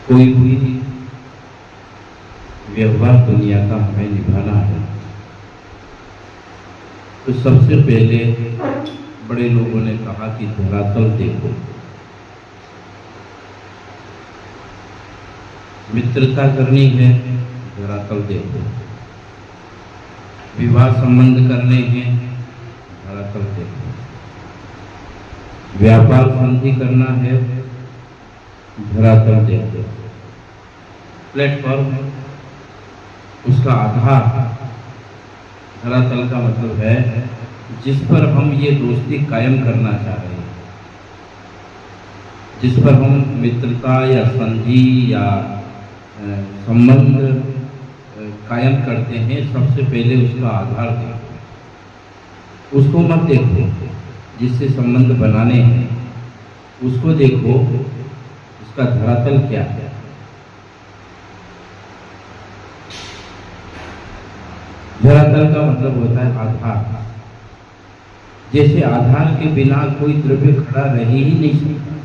कोई भी व्यवहार दुनिया का हमें निभाना है तो सबसे पहले बड़े लोगों ने कहा कि धरातल देखो। मित्रता करनी है, धरातल देखो। विवाह संबंध करने हैं, धरातल देखो। व्यापार संधि करना है, धरातल देखो। प्लेटफॉर्म, उसका आधार धरातल का मतलब है जिस पर हम ये दोस्ती कायम करना चाह रहे हैं, जिस पर हम मित्रता या संधि या संबंध कायम करते हैं। सबसे पहले उसका आधार देखो। उसको मत देखो जिससे संबंध बनाने हैं, उसको देखो उसका धरातल क्या है। धरातल का मतलब होता है आधार। जैसे आधार के बिना कोई द्रव्य खड़ा रह ही नहीं सकता,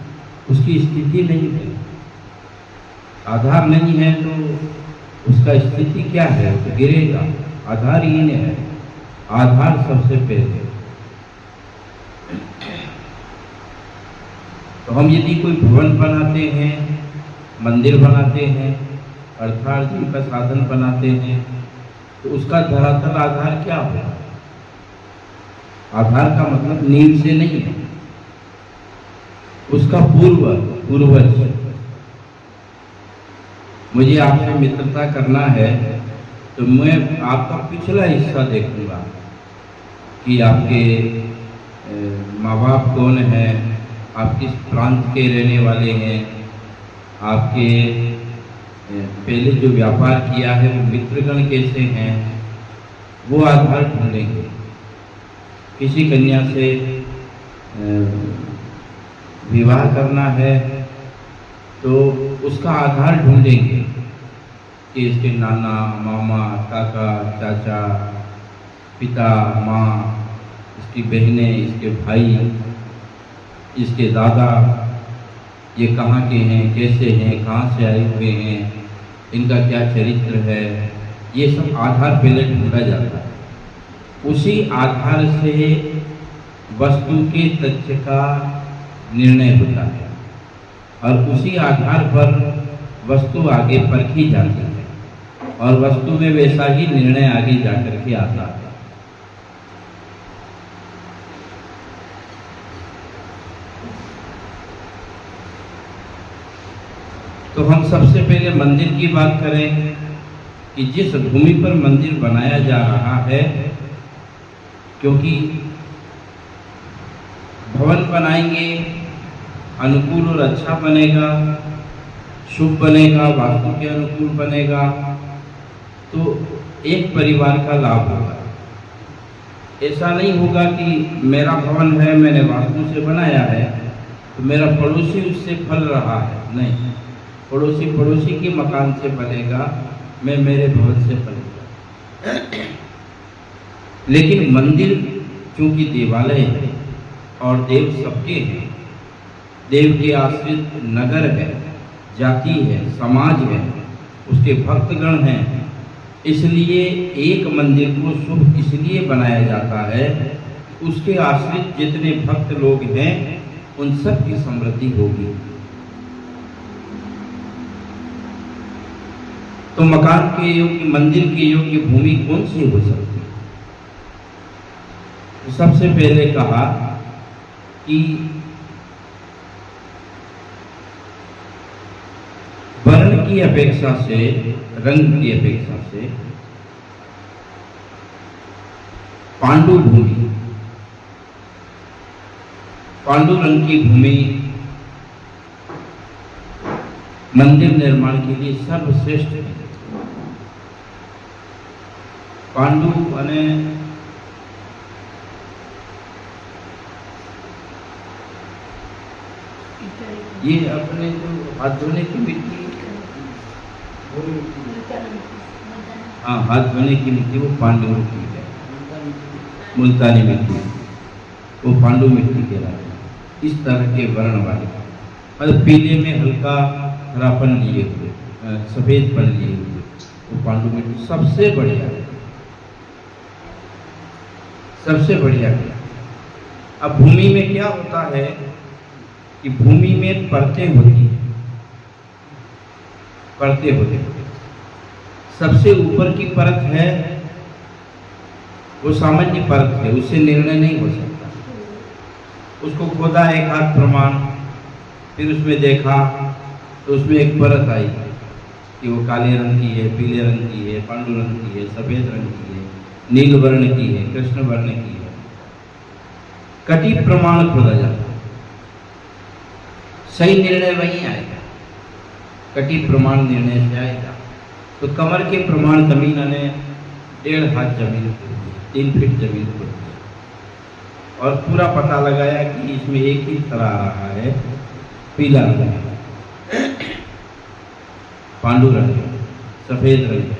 उसकी स्थिति नहीं है। आधार नहीं है तो उसका स्थिति क्या है, तो गिरेगा। आधार ही नहीं है, आधार सबसे पहले। तो हम यदि कोई भवन बनाते हैं, मंदिर बनाते हैं, अर्थार्जन का साधन बनाते हैं, तो उसका धरातल आधार क्या होगा? आधार का मतलब नींव से नहीं है, उसका पूर्वज। मुझे आपसे मित्रता करना है तो मैं आपका पिछला हिस्सा देखूंगा कि आपके माँ बाप कौन हैं, आप किस प्रांत के रहने वाले हैं, आपके पहले जो व्यापार किया है वो मित्रगण कैसे हैं, वो आधार ढूंढेंगे। किसी कन्या से विवाह करना है तो उसका आधार ढूंढेंगे कि इसके नाना, मामा, काका, चाचा, पिता, माँ, इसकी बहनें, इसके भाई, इसके दादा, ये कहाँ के हैं, कैसे हैं, कहाँ से आए हुए हैं, इनका क्या चरित्र है, ये सब आधार पहले ढूंढा जाता है। उसी आधार से वस्तु के तथ्य का निर्णय होता है और उसी आधार पर वस्तु आगे परखी जाती है और वस्तु में वैसा ही निर्णय आगे जाकर के आता है। तो हम सबसे पहले मंदिर की बात करें कि जिस भूमि पर मंदिर बनाया जा रहा है, क्योंकि भवन बनाएंगे अनुकूल और अच्छा बनेगा, शुभ बनेगा, वास्तु के अनुकूल बनेगा, तो एक परिवार का लाभ होगा। ऐसा नहीं होगा कि मेरा भवन है, मैंने वास्तु से बनाया है तो मेरा पड़ोसी उससे फल रहा है। नहीं, पड़ोसी के मकान से बनेगा, मैं मेरे भवन से बनेगा। लेकिन मंदिर चूंकि देवालय है और देव सबके हैं, देव के आश्रित नगर है, जाति है, समाज है, उसके भक्तगण हैं, इसलिए एक मंदिर को शुभ इसलिए बनाया जाता है उसके आश्रित जितने भक्त लोग हैं उन सब की समृद्धि होगी। तो मकान के योग्य, मंदिर के योग्य भूमि कौन सी हो सकती है? तो सबसे पहले कहा कि वर्ण की अपेक्षा से, रंग की अपेक्षा से पांडु भूमि, पांडु रंग की भूमि मंदिर निर्माण के लिए सर्वश्रेष्ठ है। पांडु અને ये अपने जो हाथ धोने की मिट्टी, हाँ, हाथ धोने की मिट्टी वो पांडु मिट्टी है, मुल्तानी मिट्टी, वो पांडु मिट्टी कहलाती है। इस तरह के वर्ण वाले, मतलब पीले में हल्का हरापन लिए हुए, सफ़ेदपन लिए हुए, वो पांडु मिट्टी सबसे बढ़िया है, सबसे बढ़िया है। अब भूमि में क्या होता है कि भूमि में परतें होती हैं, परतें होती हैं। सबसे ऊपर की परत है वो सामान्य परत है, उससे निर्णय नहीं हो सकता। उसको खोदा एक हाथ प्रमाण, फिर उसमें देखा तो उसमें एक परत आई कि वो काले रंग की है, पीले रंग की है, पांडु रंग की है, सफेद रंग की है, नील वर्ण की है, कृष्ण वर्ण की है। कटी प्रमाण खोदा जाता है, सही निर्णय वहीं आएगा, कटी प्रमाण निर्णय से आएगा। तो कमर के प्रमाण जमीन ने 1.5 हाथ जमीन खोद दी, 3 फीट जमीन खोद दी और पूरा पता लगाया कि इसमें एक ही तरह आ रहा है, पीला रंग, पांडु रंग, सफेद रंग।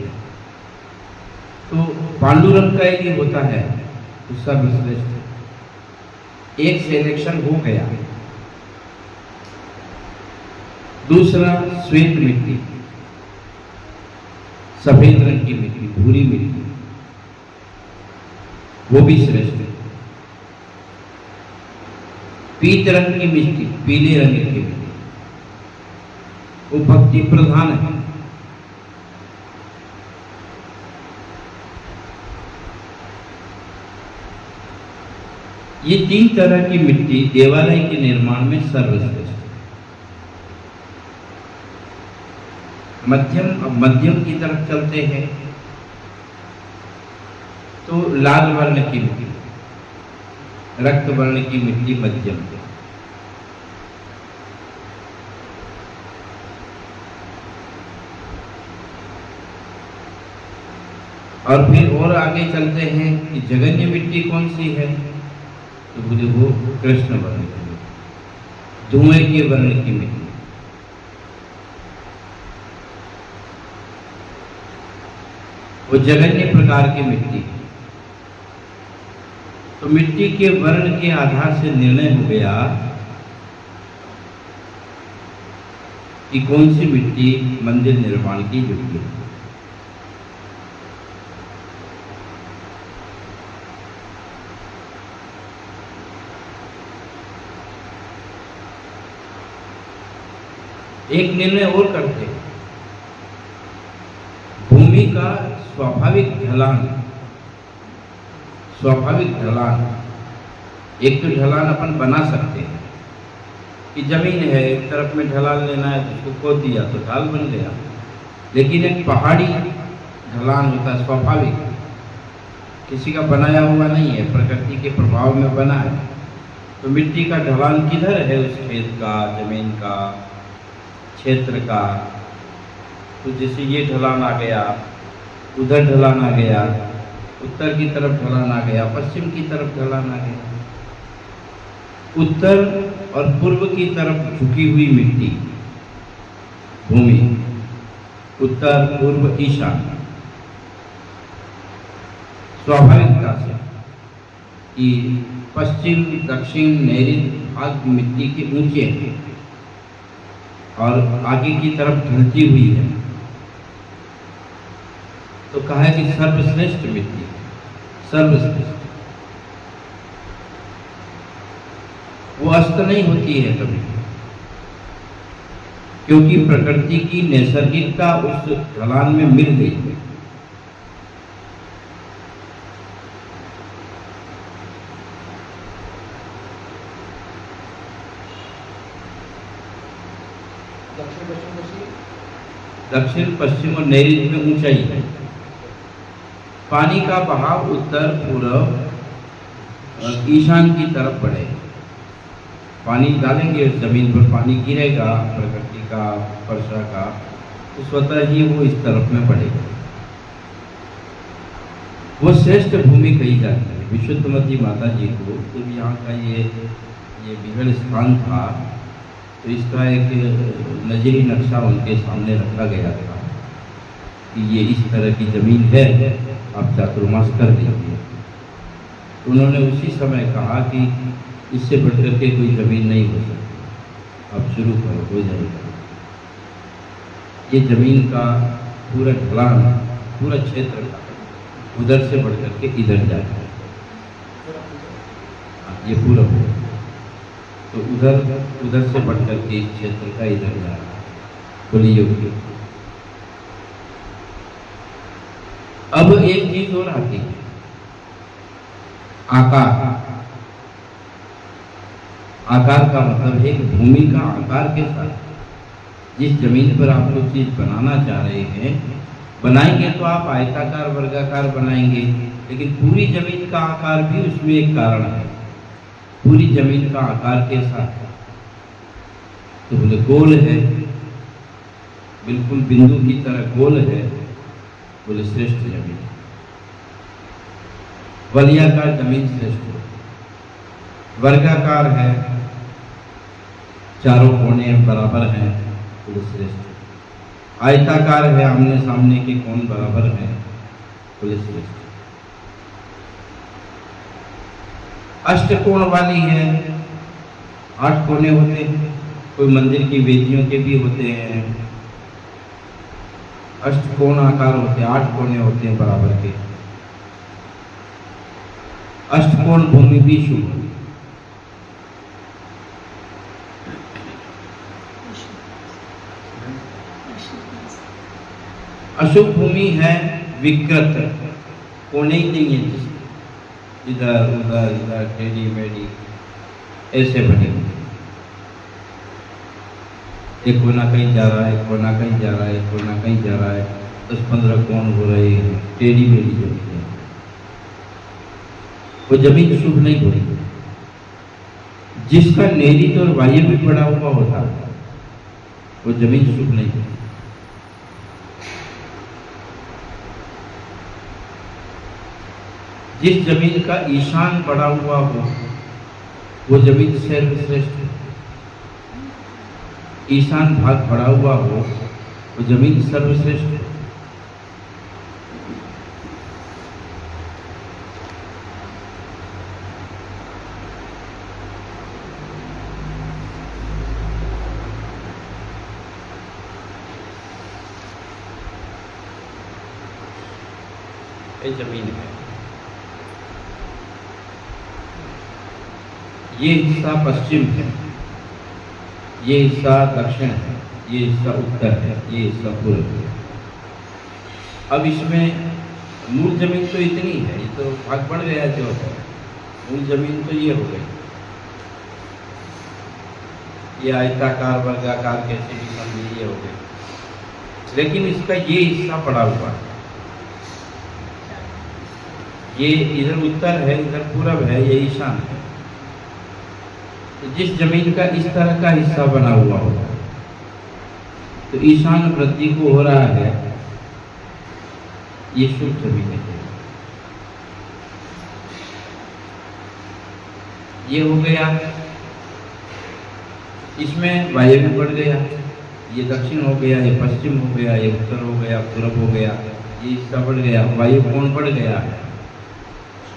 तो पांडु रंग का एक ही होता है तो सर्वश्रेष्ठ। एक सिलेक्शन हो गया। दूसरा श्वेत मिट्टी, सफेद रंग की मिट्टी, भूरी मिट्टी, वो भी श्रेष्ठ है। पीत रंग की मिट्टी, पीले रंग की मिट्टी, वो भक्ति प्रधान है। ये 3 तरह की मिट्टी देवालय के निर्माण में सर्वश्रेष्ठ है। मध्यम की तरफ चलते हैं तो लाल वर्ण की मिट्टी, रक्त वर्ण की मिट्टी मध्यम है। और फिर और आगे चलते हैं कि जगन्य मिट्टी कौन सी है, तो बोले वो कृष्ण वर्ण की, धुएं के वर्ण की मिट्टी। वो जगन्य प्रकार की मिट्टी। तो मिट्टी के वर्ण के आधार से निर्णय हो गया कि कौन सी मिट्टी मंदिर निर्माण की योग्य है। एक निर्णय और करते हैं, भूमि का स्वाभाविक ढलान। स्वाभाविक ढलान, एक तो ढलान अपन बना सकते हैं कि जमीन है, एक तरफ में ढलान लेना है तो उसको खोद दिया तो ढाल बन गया। लेकिन एक पहाड़ी ढलान होता है स्वाभाविक, किसी का बनाया हुआ नहीं है, प्रकृति के प्रभाव में बना है। तो मिट्टी का ढलान किधर है, उस खेत का, जमीन का, क्षेत्र का। तो जैसे ये ढलान आ गया, उधर ढलान आ गया, उत्तर की तरफ ढलान आ गया, पश्चिम की तरफ ढलान आ गया। उत्तर और पूर्व की तरफ झुकी हुई मिट्टी, भूमि, उत्तर पूर्व ईशान, स्वाभाविकता से कि पश्चिम दक्षिण नैऋत्य भाग मिट्टी के ऊंचे हैं और आगे की तरफ ढलती हुई है। तो कहा है कि सर्वश्रेष्ठ मिट्टी, सर्वश्रेष्ठ। वो अस्त नहीं होती है कभी, क्योंकि प्रकृति की नैसर्गिकता उस ढलान में मिल गई है। दक्षिण पश्चिम और नैऋत्य में ऊंचाई है। पानी का बहाव उत्तर पूर्व और ईशान की तरफ बढ़ेगा। पानी डालेंगे उस जमीन पर, पानी गिरेगा प्रकृति का, वर्षा का, तो स्वतः ही वो इस तरफ में बढ़ेगा। वो श्रेष्ठ भूमि कही जाती है। विशुद्धमती माता जी को जब यहाँ का ये विहड़ स्थान था तो इसका एक नजरी नक्शा उनके सामने रखा गया था कि ये इस तरह की जमीन है, आप चातुर्मास कर लीजिए। तो उन्होंने उसी समय कहा कि इससे बढ़कर के कोई जमीन नहीं हो सकती, आप शुरू करो, हो जाएगा। ये जमीन का पूरा ढलान, पूरा क्षेत्र उधर से बढ़ करके इधर जाता है। ये पूरा तो उधर से बढ़ करके इस क्षेत्र का इधर जा रहा है। बोलिए योगी। अब एक चीज और आती है, आकार। आकार का मतलब है कि भूमि का आकार के साथ जिस जमीन पर आप लोग चीज बनाना चाह रहे हैं, बनाएंगे तो आप आयताकार वर्गाकार बनाएंगे, लेकिन पूरी जमीन का आकार भी उसमें एक कारण है। पूरी जमीन का आकार के साथ तो बोले गोल है, बिल्कुल बिंदु की तरह गोल है, बोले श्रेष्ठ जमीन। वलयाकार जमीन श्रेष्ठ, वर्गाकार है, चारों कोने बराबर हैं, बोले श्रेष्ठ। आयताकार है, आमने सामने के कोण बराबर हैं, बोले श्रेष्ठ। अष्टकोण वाली है, 8 कोने होते हैं, कोई मंदिर की वेदियों के भी होते हैं, अष्टकोण आकार होते हैं, 8 कोने होते हैं बराबर के। अष्टकोण भूमि भी शुभ। अशुभ भूमि है विकृत, कोने ही नहीं है, इधर उधर इधर टेढ़ी मेढ़ी ऐसे बने हुए, एक कोना कहीं जा रहा है, एक कोना कहीं जा रहा है, एक कोना कहीं जा रहा है, 10-15 कोण हो रहे हैं, टेढ़ी मेढ़ी जमीन है, वो जमीन शुभ नहीं होती। जिसका नेरित और वायु भी पड़ा हुआ होता है वो जमीन शुभ नहीं होती। जिस जमीन का ईशान पड़ा हुआ हो वो जमीन सर्वश्रेष्ठ है। ईशान भाग पड़ा हुआ हो वो जमीन सर्वश्रेष्ठ है। ये जमीन है, ये हिस्सा पश्चिम है, ये हिस्सा दक्षिण है, ये हिस्सा उत्तर है, ये हिस्सा पूर्व है। अब इसमें मूल जमीन तो इतनी है, ये तो भाग बढ़ गया जो है, मूल जमीन तो ये हो गई, ये आयताकार वर्गाकार कैसे भी समझिए ये हो गई, लेकिन इसका ये हिस्सा पड़ा हुआ है, ये इधर उत्तर है, इधर पूरब है, ये ईशान है। तो जिस जमीन का इस तरह का हिस्सा बना हुआ होगा तो ईशान वृद्धि को हो रहा है, ये शुभ जमीन है। ये हो गया, इसमें वायु भी बढ़ गया, ये दक्षिण हो गया, ये पश्चिम हो गया, ये उत्तर हो गया, पूरब हो गया, ये हिस्सा बढ़ गया, वायु कोण बढ़ गया है।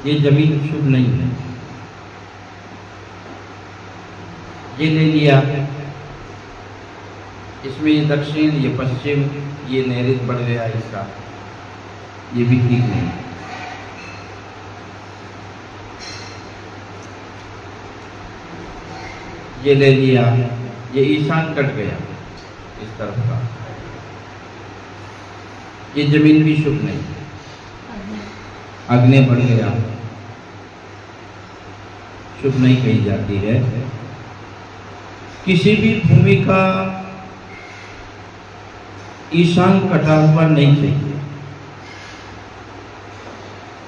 ये जमीन शुभ नहीं है। ये ले लिया, इसमें ये दक्षिण, ये पश्चिम, ये नैऋत्य बढ़ गया हिस्सा, ये भी ठीक नहीं। ये ले लिया, ये ईशान कट गया इस तरफ का, ये जमीन भी शुभ नहीं। आग्नेय बढ़ गया, शुभ नहीं कही जाती है। किसी भी भूमि का ईशान कटा हुआ नहीं चाहिए।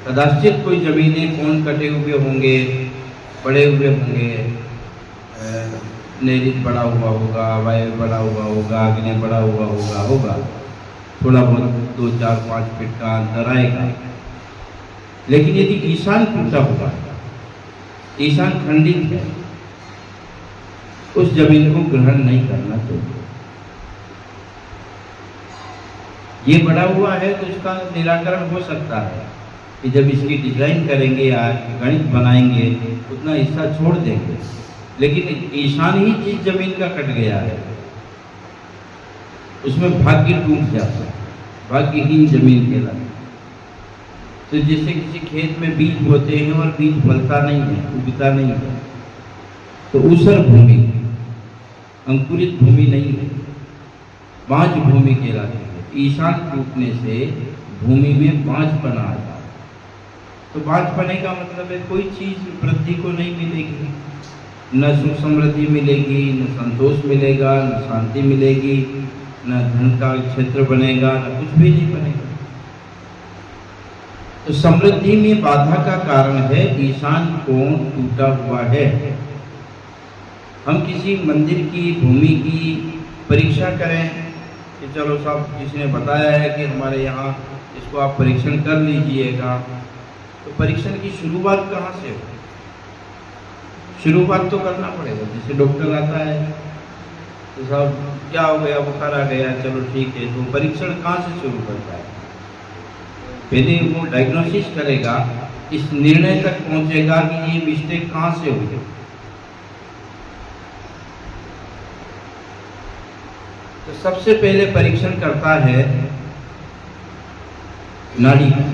कदाचित कोई जमीनें कोण कटे हुए होंगे, बड़े हुए होंगे, नैऋत्य बड़ा हुआ होगा, वायु बड़ा हुआ होगा, आग्नेय बड़ा हुआ होगा, थोड़ा बहुत 2, 4, 5 फीट का अंतर आएगा। लेकिन यदि ईशान टूटा हुआ है, ईशान खंडित है, उस जमीन को ग्रहण नहीं करना चाहिए। ये बड़ा हुआ है तो इसका निराकरण हो सकता है कि जब इसकी डिजाइन करेंगे या गणित बनाएंगे उतना हिस्सा छोड़ देंगे, लेकिन ईशान ही जिस जमीन का कट गया है उसमें भाग्य टूट जाता है, भाग्यहीन जमीन कहलाती है। तो जैसे किसी खेत में बीज बोते हैं और बीज फलता नहीं है, उगता नहीं है, तो ऊसर भूमि, अंकुरित भूमि नहीं है, बांझ भूमि कहलाती है। ईशान टूटने से भूमि में बांझपन आ जाता है। तो बांझपने का मतलब है कोई चीज वृद्धि को नहीं मिलेगी, न सुख समृद्धि मिलेगी, न संतोष मिलेगा, न शांति मिलेगी, न धन का क्षेत्र बनेगा, न कुछ भी नहीं बनेगा। तो समृद्धि में बाधा का कारण है ईशान कोण टूटा हुआ है। हम किसी मंदिर की भूमि की परीक्षा करें कि चलो साहब किसी ने बताया है कि हमारे यहाँ इसको आप परीक्षण कर लीजिएगा, तो परीक्षण की शुरुआत कहाँ से हो? शुरुआत तो करना पड़ेगा। जैसे डॉक्टर आता है तो साहब क्या हो गया, बुखार आ गया, चलो ठीक है, तो परीक्षण कहाँ से शुरू करता है? पहले वो डायग्नोसिस करेगा, इस निर्णय तक पहुंचेगा कि ये मिस्टेक कहाँ से हुई। तो सबसे पहले परीक्षण करता है नाड़ी का।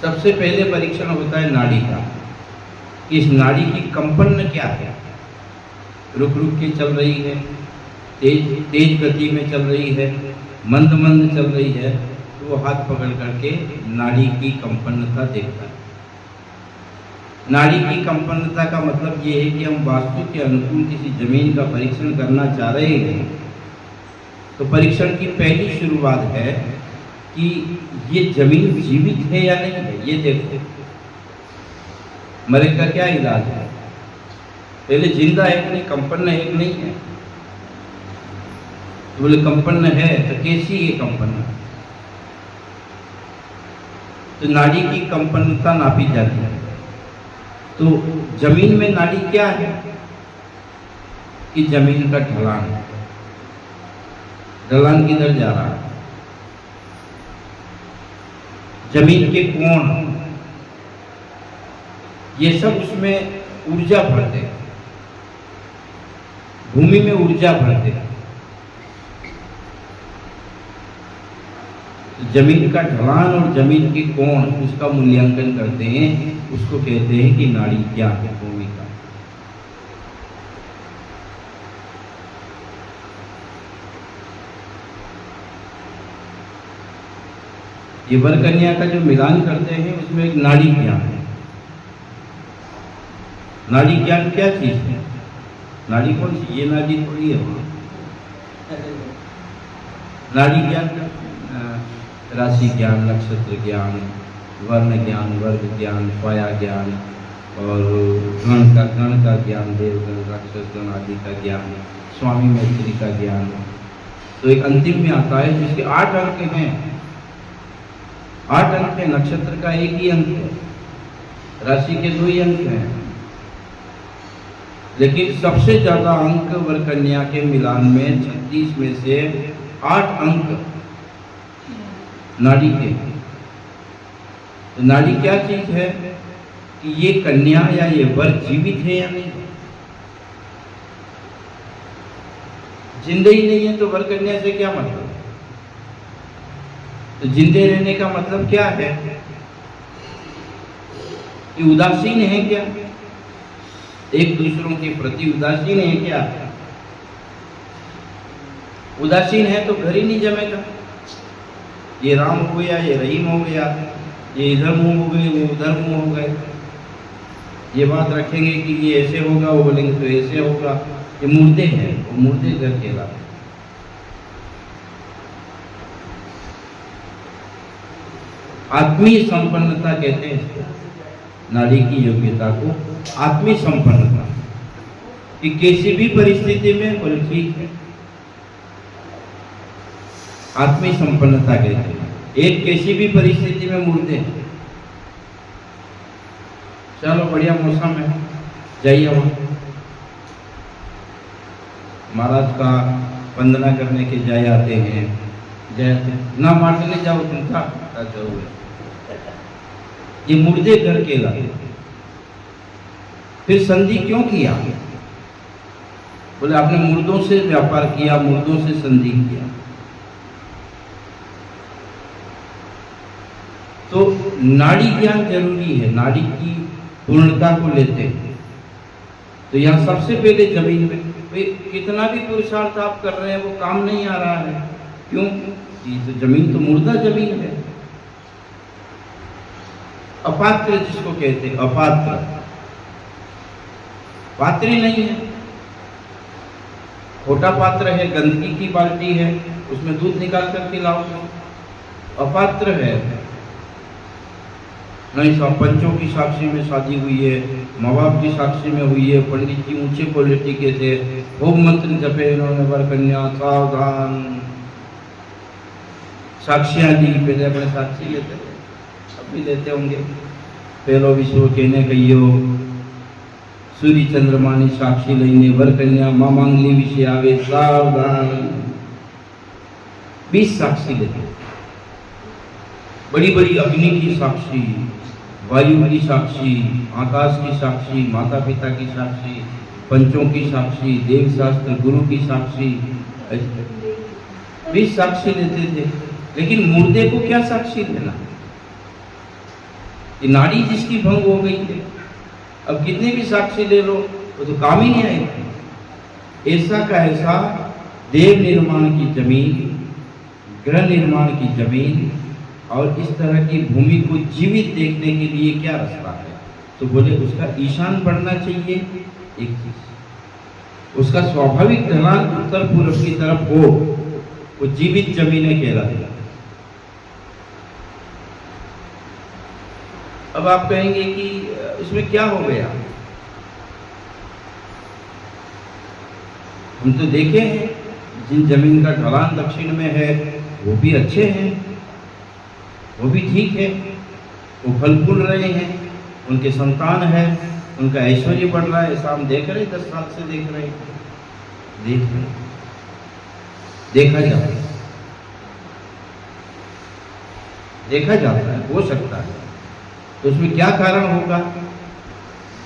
सबसे पहले परीक्षण होता है नाड़ी का, कि इस नाड़ी की कंपन क्या है, रुक रुक के चल रही है, तेज गति में चल रही है, मंद मंद चल रही है, तो वो हाथ पकड़ करके नाड़ी की कंपन्नता देखता है। नाड़ी की कंपन्नता का मतलब ये है कि हम वास्तु के अनुकूल किसी जमीन का परीक्षण करना चाह रहे हैं, तो परीक्षण की पहली शुरुआत है कि ये जमीन जीवित है या नहीं है, ये देखो। मरे का क्या इलाज है? पहले जिंदा है कि नहीं, कंपन है कि नहीं है। तो बोले कंपन है, तो कैसी है कंपन? तो नाड़ी की कंपनता नापी जाती है। तो जमीन में नाड़ी क्या है कि जमीन का ढलान, ढलान किधर जा रहा है, जमीन के कोण, ये सब उसमें ऊर्जा भरते हैं, भूमि में ऊर्जा भरते हैं। जमीन का ढलान और जमीन के कोण, उसका मूल्यांकन करते हैं, उसको कहते हैं कि नाड़ी क्या है भूमि का। ये वर कन्या का जो मिलान करते हैं उसमें एक नाड़ी ज्ञान है। नाड़ी ज्ञान क्या चीज है? नाड़ी कौन सी? ये नाड़ी थोड़ी है। नाड़ी ज्ञान राशि ज्ञान, नक्षत्र ज्ञान, वर्ण ज्ञान, वर्ग ज्ञान, पाया ज्ञान और गण का ज्ञान, देवगण, राक्षस गण आदि का ज्ञान, स्वामी मैत्री का ज्ञान। तो एक अंतिम में आता है जिसके 8 अंक हैं। 8 अंक है, नक्षत्र का 1 ही अंक है, राशि के 2 ही अंक हैं, लेकिन सबसे ज्यादा अंक वर कन्या के मिलान में 36 में से 8 अंक नाड़ी के। तो नाड़ी क्या चीज है कि ये कन्या या ये वर जीवित है या नहीं। जिंदे ही नहीं है तो वर कन्या से क्या मतलब? तो जिंदे रहने का मतलब क्या है कि उदासीन है क्या, एक दूसरों के प्रति उदासीन है क्या? उदासीन है तो घर ही नहीं जमेगा। ये राम हो गया, ये रहीम हो गया, ये इधर मुंह हो गए, वो उधर मुंह हो गए। ये बात रखेंगे कि ये ऐसे होगा, वो बोलेंगे तो ऐसे होगा। ये मुर्दे हैं, वो मुर्दे घर कहलाते हैं। आत्मीय संपन्नता कहते हैं इसको, नाड़ी की योग्यता को आत्मीय संपन्नता, कि किसी भी परिस्थिति में बोले ठीक है, आत्मीय संपन्नता कहते हैं। एक किसी भी परिस्थिति में मुर्दे हैं। चलो बढ़िया मौसम है, जाइए वहां महाराज का वंदना करने के जाए आते हैं, जय ना मारने ले जाओ तुम था जरूर। ये मुर्दे घर के लाए। फिर संधि क्यों किया? बोले आपने मुर्दों से व्यापार किया, मुर्दों से संधि किया। तो नाड़ी ज्ञान जरूरी है, नाड़ी की पूर्णता को लेते हैं। तो यहाँ सबसे पहले जमीन में कितना भी पुरुषार्थ आप कर रहे हैं वो काम नहीं आ रहा है। क्यों? जी, तो जमीन तो मुर्दा जमीन है। अपात्र जिसको कहते हैं, अपात्र, पात्री नहीं है। छोटा पात्र है, गंदगी की बाल्टी है, उसमें दूध निकाल करके लाओ, अपात्र है। नहीं साहब, पंचों की साक्षी में शादी हुई है, माँ बाप की साक्षी में हुई है, पंडित जी ऊंचे क्वालिटी के थे, होम मंत्र जपे इन्होंने, वर कन्या सावधान, साक्षियां दी। पहले अपने साक्षी लेते थे, अब भी लेते होंगे। पहलो विश्व कहने कहियो, सूर्य चंद्रमानी साक्षी लईने, वर कन्या माँ मांगली विषय आवे सावधान। 20 साक्षी लेते, बड़ी बड़ी अग्नि की साक्षी, वायु की साक्षी, आकाश की साक्षी, माता पिता की साक्षी, पंचों की साक्षी, देव शास्त्र गुरु की साक्षी, 20 साक्षी लेते थे। लेकिन मुर्दे को क्या साक्षी देना? ये नाड़ी जिसकी भंग हो गई है, अब कितने भी साक्षी ले लो वो तो काम ही नहीं आएगा। ऐसा का ऐसा देव निर्माण की जमीन, ग्रह निर्माण की जमीन और इस तरह की भूमि को जीवित देखने के लिए क्या रास्ता है? तो बोले उसका ईशान बढ़ना चाहिए, एक चीज, उसका स्वाभाविक ढलान उत्तर पूर्व की तरफ हो, वो जीवित जमीनें कहलाती है। अब आप कहेंगे कि इसमें क्या हो गया? हम तो देखे हैं जिन जमीन का ढलान दक्षिण में है वो भी अच्छे हैं, वो भी ठीक है, वो फल फूल रहे हैं, उनके संतान है, उनका ऐश्वर्य बढ़ रहा है। ऐसा हम देख रहे, 10 साल से देख रहे, देखा जाता है, हो सकता है। तो उसमें क्या कारण होगा?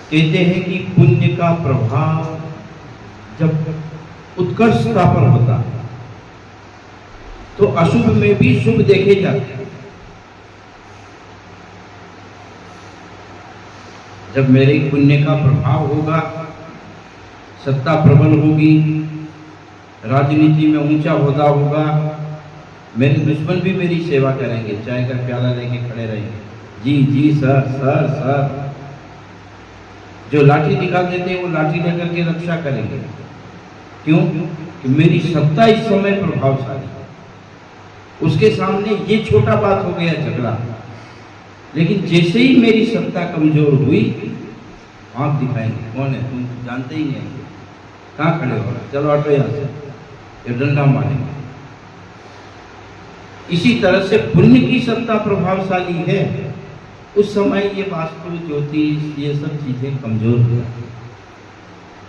कहते हैं कि पुण्य का प्रभाव जब उत्कर्षता पर होता है तो अशुभ में भी शुभ देखे जाते हैं। जब मेरे पुण्य का प्रभाव होगा, सत्ता प्रबल होगी, राजनीति में ऊंचा होता होगा, मेरे दुश्मन भी मेरी सेवा करेंगे, चाय का प्याला लेके खड़े रहेंगे, जी जी सर सर सर। जो लाठी दिखा देते हैं वो लाठी लेकर के रक्षा करेंगे। क्यों? कि मेरी सत्ता इस समय प्रभावशाली है। उसके सामने ये छोटा बात हो गया झगड़ा, लेकिन जैसे ही मेरी सत्ता कमजोर हुई, आंख दिखाएंगे, कौन है तुम जानते ही नहीं, कहाँ खड़े हो, चलो हटो यहाँ से, ये डंडा मारेंगे। इसी तरह से पुण्य की सत्ता प्रभावशाली है, उस समय ये वास्तु ज्योतिष ये सब चीजें कमजोर हो जाती,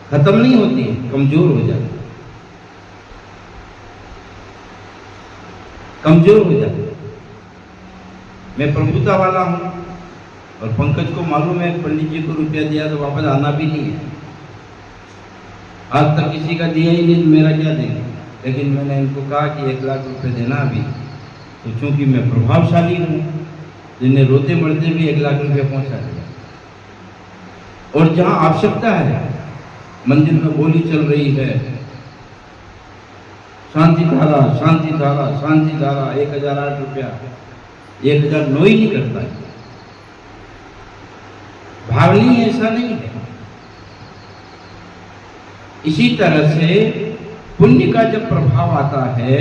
खत्म नहीं होती, कमजोर हो जाती, कमजोर हो जाती। मैं प्रभुता वाला हूँ और पंकज को मालूम है पंडित जी को रुपया दिया तो वापस आना भी नहीं है, आज तक किसी का दिया ही नहीं, तो मेरा क्या देंगे। लेकिन मैंने इनको कहा कि 1 लाख रुपए देना अभी, तो चूंकि मैं प्रभावशाली हूँ, जिन्हें रोते मरते भी 1 लाख रुपया पहुंचा दिया। और जहां आवश्यकता है, मंदिर में बोली चल रही है, शांति धारा शांति धारा शांति धारा, 1008 रुपया, 1009 ही नहीं करता है। भावनी ऐसा नहीं है। इसी तरह से पुण्य का जब प्रभाव आता है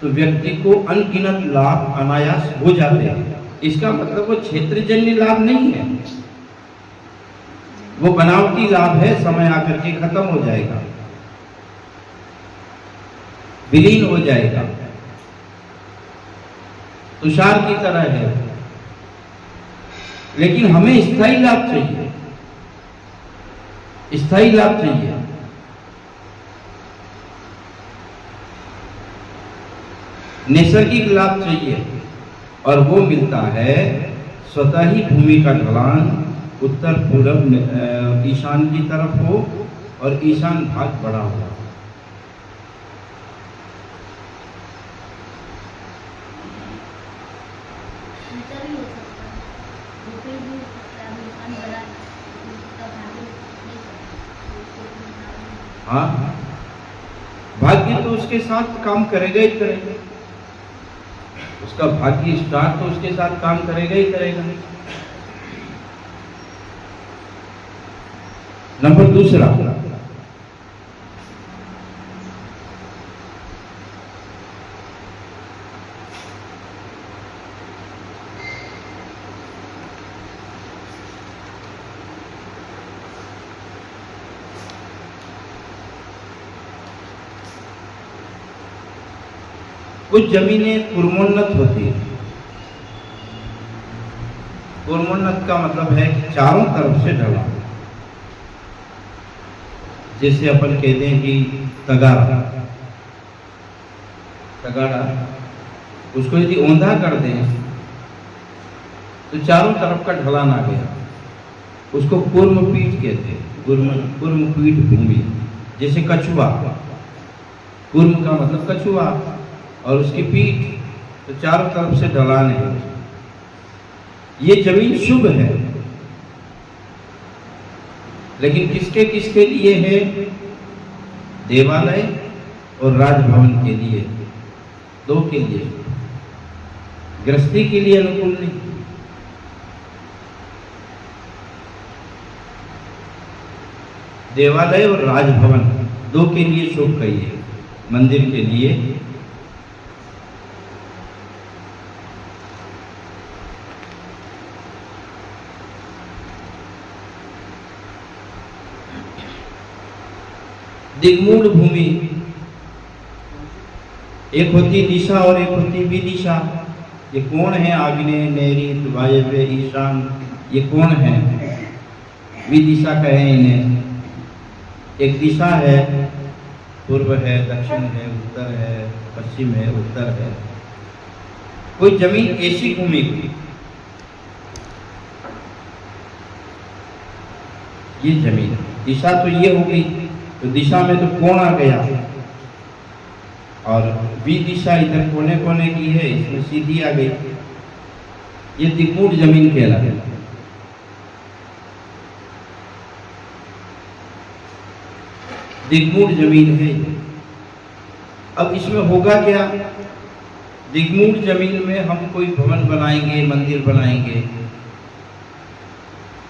तो व्यक्ति को अनगिनत लाभ अनायास हो जाते हैं। इसका मतलब वो क्षेत्रजन्य लाभ नहीं है, वो बनावटी लाभ है, समय आकर के खत्म हो जाएगा, विलीन हो जाएगा, तुषार की तरह है। लेकिन हमें स्थायी लाभ चाहिए, स्थायी लाभ चाहिए। नैसर्गिक लाभ चाहिए, और वो मिलता है स्वतः ही भूमि का ढलान उत्तर पूर्व ईशान की तरफ हो और ईशान भाग बड़ा होगा। हाँ, भाग्य तो उसके साथ काम करेगा ही करेगा, उसका भाग्य स्टार तो उसके साथ काम करेगा ही करेगा। नंबर दूसरा, कुछ जमीनें पूर्वोन्नत होती है। पूर्वोन्नत का मतलब है कि चारों तरफ से ढला, जैसे अपन कहते हैं कि तगाड़ा, उसको यदि औंधा कर दें तो चारों तरफ का ढलान आ गया, उसको कूर्मपीठ कहते हैं। कूर्मपीठ भूमि, जैसे कछुआ, कूर्म का मतलब कछुआ और उसकी पीठ, तो चारों तरफ से ढलान है। ये जमीन शुभ है, लेकिन किसके किसके लिए है? देवालय और राजभवन के लिए, दो के लिए। गृहस्थी के लिए अनुकूल नहीं। देवालय और राजभवन दो के लिए शुभ कहिए, मंदिर के लिए। दिग्मूढ़ भूमि, एक होती दिशा और एक होती विदिशा। ये कौन है? आग्नेय, नैऋत्य, वायव्य, ईशान, ये कौन है? विदिशा कहे इन्हें। एक दिशा है, पूर्व है, दक्षिण है, उत्तर है, पश्चिम है, उत्तर है। कोई जमीन ऐसी घूमेगी, ये जमीन दिशा तो ये हो गई, तो दिशा में तो कोण आ गया, और विदिशा इधर कोने कोने की है, इसमें सीधी आ गई। ये दिग्मूढ़ जमीन कहलाती। दिग्मूढ़ जमीन है। अब इसमें होगा क्या? दिग्मूढ़ जमीन में हम कोई भवन बनाएंगे, मंदिर बनाएंगे,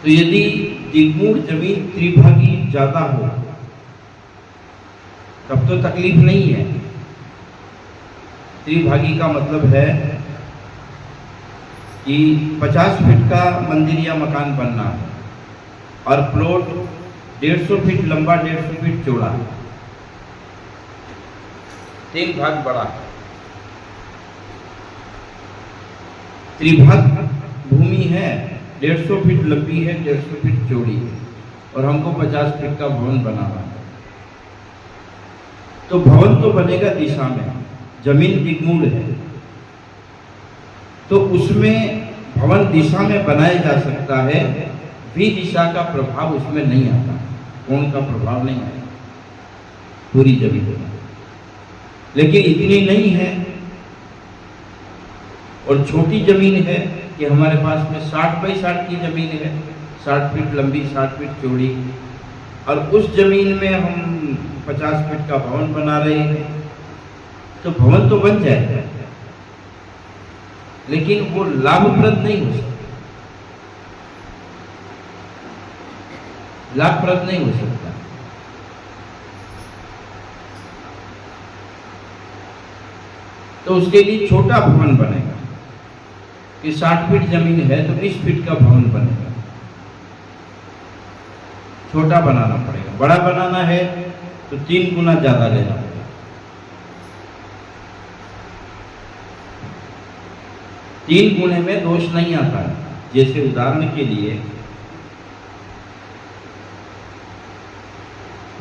तो यदि दिग्मूढ़ जमीन त्रिभागी ज्यादा हो तब तो तकलीफ नहीं है। त्रिभागी का मतलब है कि 50 फीट का मंदिर या मकान बनना है और प्लॉट 150 फीट लंबा, 150 फीट चौड़ा, 3 भाग बड़ा। त्रिभाग भूमि है, 150 फीट लंबी है, 150 फीट चौड़ी है, और हमको 50 फीट का भवन बनाना है। तो भवन तो बनेगा दिशा में, जमीन दिग्मूढ़ है, तो उसमें भवन दिशा में बनाया जा सकता है। विदिशा का प्रभाव उसमें नहीं आता, कोण का प्रभाव नहीं आएगा पूरी जमीन में। लेकिन इतनी नहीं है, और छोटी जमीन है कि हमारे पास में 60 बाई 60 की जमीन है, 60 फीट लंबी, 60 फीट चौड़ी, और उस जमीन में हम 50 फीट का भवन बना रहे हैं, तो भवन तो बन जाएगा, लेकिन वो लाभप्रद नहीं हो सकता, लाभप्रद नहीं हो सकता। तो उसके लिए छोटा भवन बनेगा कि 60 फीट जमीन है तो 20 फीट का भवन बनेगा। छोटा बनाना पड़ेगा। बड़ा बनाना है तो 3 गुना ज्यादा लेना पड़ेगा। तीन गुणे में दोष नहीं आता है। जैसे उदाहरण के लिए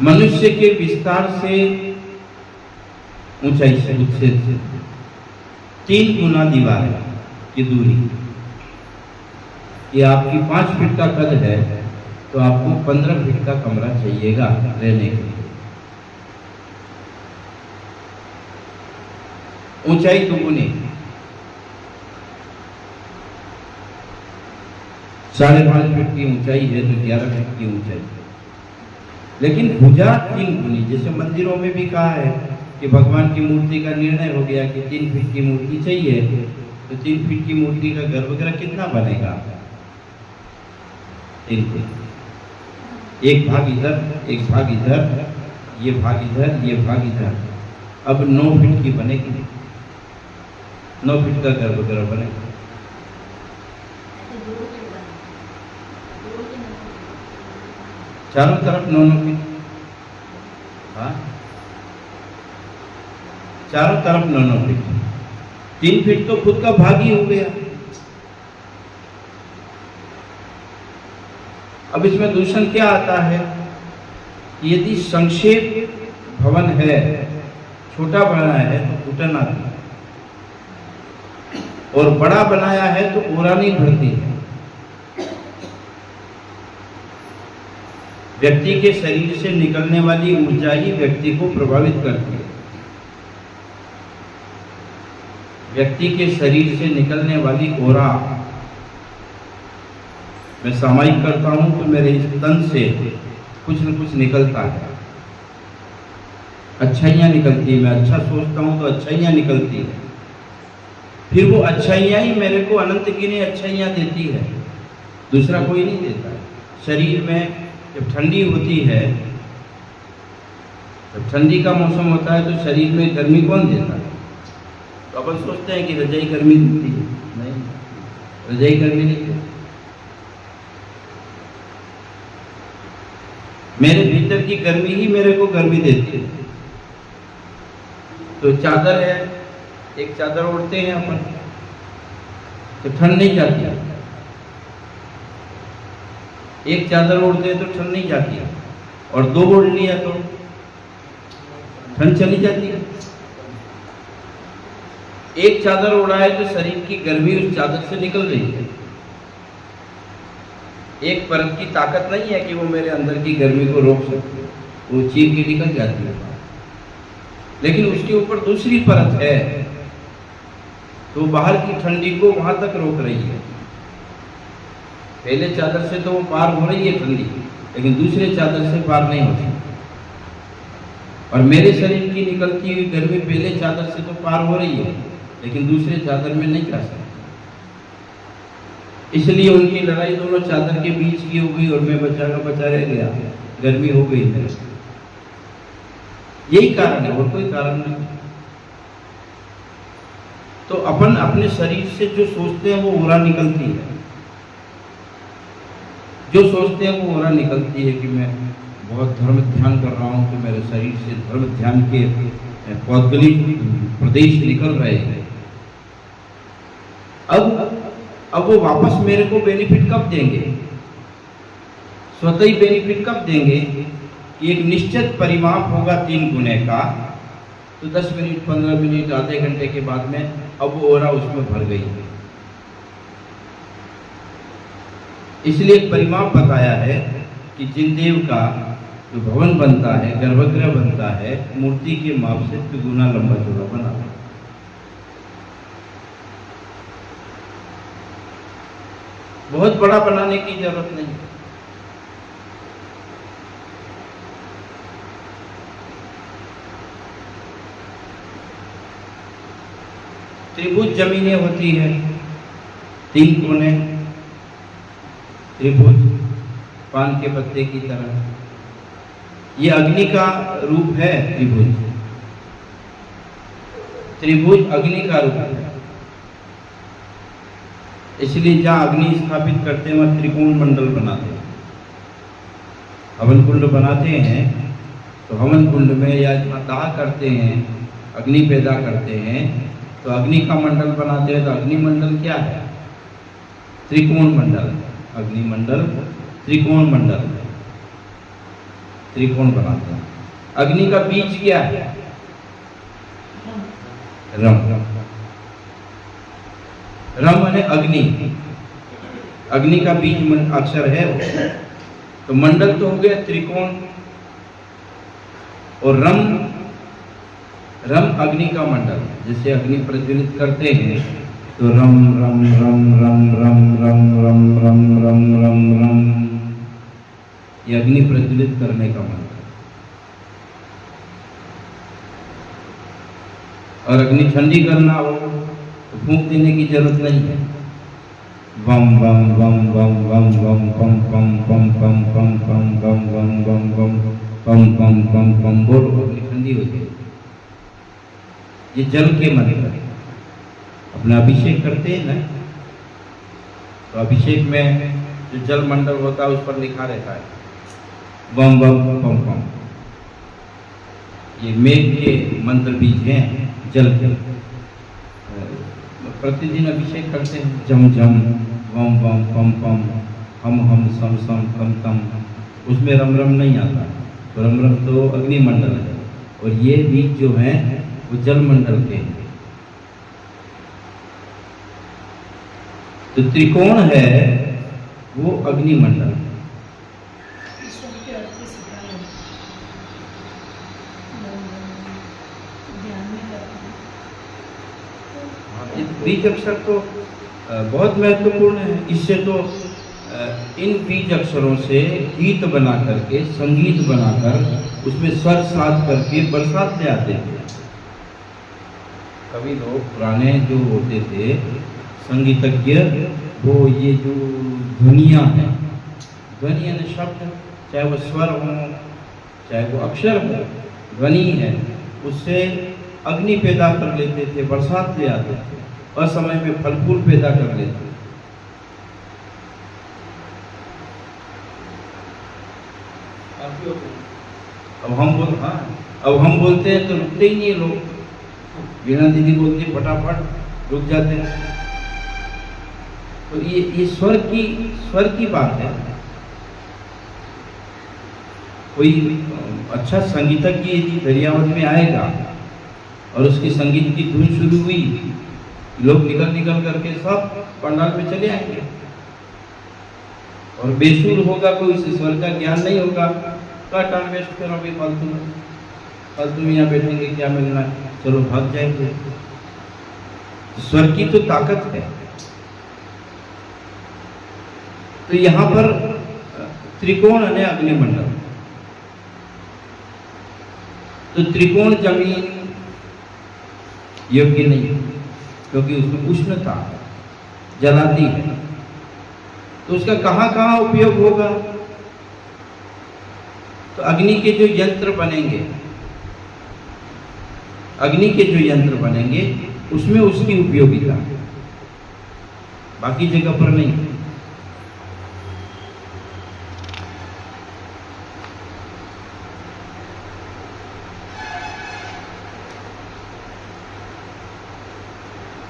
मनुष्य के विस्तार से ऊंचाई से 3 गुना दीवार की दूरी, ये आपकी 5 फीट का कद है तो आपको 15 फीट का कमरा चाहिएगा रहने के लिए। ऊंचाई दुगुनी, 5.5 फीट की ऊंचाई है तो 11 फीट की ऊंचाई। लेकिन भुजा 3 गुनी, जैसे मंदिरों में भी कहा है कि भगवान की मूर्ति का निर्णय हो गया कि 3 फीट की मूर्ति चाहिए, तो 3 फीट की मूर्ति का गर्भगृह कितना बनेगा? 3 फीट। एक भाग इधर, एक भाग इधर, ये भाग इधर, ये भाग इधर। अब 9 फीट की बनेगी, 9 फीट का गर्भगृह बनेगा। चारों तरफ 9 फीट, हाँ, चारों तरफ 9 फीट। 3 फीट तो खुद का भाग ही हो गया। अब इसमें दूषण क्या आता है? यदि संक्षेप भवन है, छोटा बनाया है तो घुटन आती है, और बड़ा बनाया है तो ओरा नहीं भरती है। व्यक्ति के शरीर से निकलने वाली ऊर्जा ही व्यक्ति को प्रभावित करती है। व्यक्ति के शरीर से निकलने वाली ओरा, मैं सामायिक करता हूं तो मेरे इस तन से कुछ न कुछ निकलता है। अच्छाइयां निकलती है, मैं अच्छा सोचता हूं तो अच्छाइयां निकलती है। फिर वो अच्छाइयां ही मेरे को अनंत गिने अच्छाइयां देती है, दूसरा कोई नहीं देता। शरीर में जब ठंडी होती है, जब ठंडी का मौसम होता है तो शरीर में गर्मी कौन देता है? तो अपन सोचते हैं कि रजाई गर्मी देती है, नहीं, रजाई गर्मी नहीं देती। मेरे भीतर की गर्मी ही मेरे को गर्मी देती है। तो चादर है, एक चादर ओढ़ते हैं अपन तो ठंड नहीं जाती है, एक चादर ओढ़ते हैं तो ठंड नहीं जाती है, और 2 ओढ़ लिया तो ठंड चली जाती है। एक चादर ओढ़ा है तो शरीर की गर्मी उस चादर से निकल रही है। एक परत की ताकत नहीं है कि वो मेरे अंदर की गर्मी को रोक सकती है, वो चीर के निकल जाती है। लेकिन उसके ऊपर दूसरी परत है तो बाहर की ठंडी को वहां तक रोक रही है। पहले चादर से तो वो पार हो रही है ठंडी, लेकिन दूसरे चादर से पार नहीं होती। और मेरे शरीर की निकलती हुई गर्मी पहले चादर से तो पार हो रही है, लेकिन दूसरे चादर में नहीं जा सकती। इसलिए उनकी लड़ाई दोनों चादर के बीच की हो गई और मैं बचा का बचा रह गया, गर्मी हो गई है। यही कारण है और कोई कारण नहीं। तो अपन अपने शरीर से जो सोचते हैं वो ओरा निकलती है, जो सोचते हैं वो ओरा निकलती है कि मैं बहुत धर्म ध्यान कर रहा हूं तो मेरे शरीर से धर्म ध्यान के पौद्गलिक प्रदेश निकल रहे हैं। अब वो वापस मेरे को बेनिफिट कब देंगे? स्वतः ही बेनिफिट कब देंगे? एक निश्चित परिमाप होगा 3 गुने का, तो 10 मिनट, 15 मिनट, आधे घंटे के बाद में अब वो ओरा उसमें भर गई है। इसलिए एक परिमाप बताया है कि जिनदेव का जो भवन बनता है, गर्भगृह बनता है, मूर्ति के माप से दुगुना लंबा चौड़ा बना है। बहुत बड़ा बनाने की जरूरत नहीं। त्रिभुज जमीनें होती है, 3 कोने, त्रिभुज पान के पत्ते की तरह। ये अग्नि का रूप है। त्रिभुज, त्रिभुज अग्नि का रूप है। इसलिए जहाँ अग्नि स्थापित करते हैं वहाँ त्रिकोण मंडल बनाते हैं। हवन कुंड बनाते हैं तो हवन कुंड में या जहाँ दाह करते हैं, अग्नि पैदा करते हैं, तो अग्नि का मंडल बनाते हैं। तो अग्नि मंडल क्या है? त्रिकोण मंडल। अग्नि मंडल त्रिकोण मंडल, त्रिकोण बनाते हैं। अग्नि का बीज क्या है? रम। रम माने अग्नि, अग्नि का बीज अक्षर है। तो मंडल तो हो गया त्रिकोण, और रम अग्नि का मंडल। जैसे अग्नि प्रज्वलित करते हैं तो रम रम रम रम रम रम रम रम रम रम रम, ये अग्नि प्रज्वलित करने का मंडल। और अग्नि ठंडी करना हो तो फूंक देने की जरूरत नहीं है। वम वम वम वम वम वम पम पम पम पम पम पम वम वम वम वम पम पम पम पम, बोलो अग्नि ठंडी हो जाएगी। ये जल के मंत्र है। अपना अभिषेक करते हैं ना, तो अभिषेक में जो जल मंडल होता है उस पर लिखा रहता है बम बम पम पम। ये मेघ के मंत्र बीज हैं जल के। प्रतिदिन अभिषेक करते हैं, जम जम वम वम पम पम हम सम सम तम तम। उसमें रम रम नहीं आता, तो रम रम तो अग्नि मंडल है, और ये बीज जो हैं वो जल मंडल के हैं। तो त्रिकोण है वो अग्नि मंडल। बीज अक्षर तो बहुत महत्वपूर्ण है। इससे तो इन बीज अक्षरों से गीत बना करके, संगीत बनाकर उसमें स्वर साध करके बरसात ले आते थे। कवि लोग पुराने जो होते थे संगीतज्ञ, वो ये जो ध्वनियाँ हैं, ध्वनि यानी शब्द, चाहे वो स्वर हो चाहे वो अक्षर हो, ध्वनि है, उससे अग्नि पैदा कर लेते थे, बरसात ले आते थे, असमय में फल फूल पैदा कर लेते थे। अब हम बोलते हैं तो रुकते ही नहीं लोग। वीणा दीदी बोलती फटाफट रुक जाते हैं। तो ये स्वर की बात है। कोई अच्छा संगीतज्ञ यदि दरियावत में आएगा और उसकी संगीत की धुन शुरू हुई, लोग निकल करके सब पंडाल में चले आएंगे। और बेसुर होगा, कोई उस स्वर का ज्ञान नहीं होगा, क्या टाइम वेस्ट करो अभी फालतू में यहाँ बैठेंगे, क्या मिलना है, चलो भाग जाएंगे। स्वर की तो ताकत है। तो यहाँ पर त्रिकोण है अग्निमंडल। तो त्रिकोण जमीन योग्य नहीं है, क्योंकि उसमें उष्णता जलाती है। तो उसका कहाँ उपयोग होगा? तो अग्नि के जो यंत्र बनेंगे उसमें उसकी उपयोगिता, बाकी जगह पर नहीं।